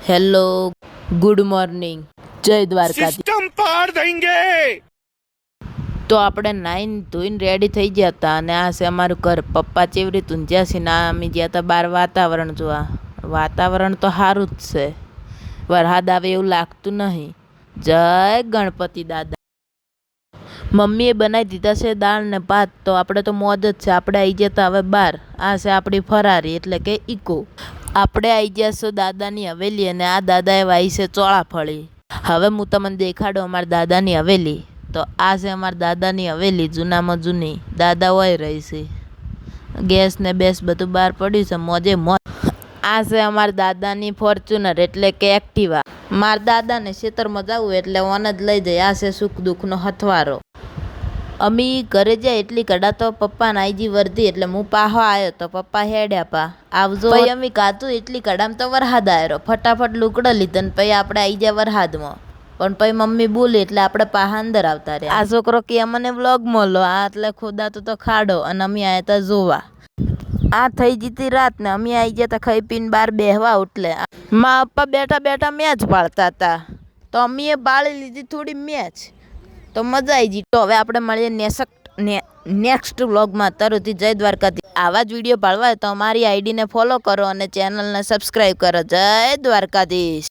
Hello good morning जय Dwarka system पार देंगे। तो આપણે નાઈન ધોઈને રેડી થઈ ગયા હતા અને આ છે અમારું ઘર. પપ્પા ચેવરી તુંજ્યા છે ને અમે ગયા હતા બહાર વાતાવરણ જોવા. વાતાવરણ તો સારું જ છે, વરસાદ આવે એવું લાગતું નહીં. જય ગણપતિ દાદા. મમ્મીએ બનાવી દીધા છે દાળ ને ભાત, તો આપણે તો મોજ જ છે. આપણે આવી ગયા હતા હવે બહાર. આ છે આપણી ફરારી એટલે કે ઇકો. આપણે આવી ગયા છો દાદાની હવેલી અને આ દાદાએ વાઈ છે ચોળાફળી. હવે હું તમને દેખાડું અમારા દાદાની હવેલી. તો આ છે અમારા દાદાની હવેલી, જૂનામાં જૂની. દાદા હોય રહી છે, ગેસ ને બેસ બધું બહાર પડ્યું છે, મોજે મોજ. આ છે અમારા દાદાની ફોર્ચ્યુનર એટલે કે એક્ટિવા. મારા દાદાને ખેતરમાં જવું એટલે ઓન જ લઈ જાય. આ છે સુખ દુઃખનો હથવારો. અમી ઘરે જાય એટલી કડા તો પપ્પાને આઈજી વર્ધી એટલે હું પાહો આવ્યો તો પપ્પા હેડ્યા પા આવજો. પછી અમી કાતું એટલી કડામાં તો વરસાદ આવ્યો. ફટાફટ લુકડો લીધો ને પછી આપણે આવી ગયા વરસાદમાં. પણ પછી મમ્મી બોલી એટલે આપણે પાહા અંદર આવતા રહ્યા. આ છોકરો કે અમને વ્લોગમાં લો, આ એટલે ખોદાતો તો ખાડો અને અમે આવ્યા હતા જોવા. આ થઈ જતી રાત ને અમે આવી ગયા હતા ખાઈ પીને બહાર બેહવા. એટલે મા પપ્પા બેઠા બેઠા મેચ પાડતા હતા તો અમે પાળી લીધી થોડી મેચ, તો મજા આવી ગઈ. તો હવે આપણે મળીએ નેક્સ્ટ વ્લોગમાં. તરત જય દ્વારકાથી. આવા જ વિડીયો પાડવા હોય તો અમારી આઈડીને ફોલો કરો અને ચેનલને સબસ્ક્રાઈબ કરો. જય દ્વારકાધીશ.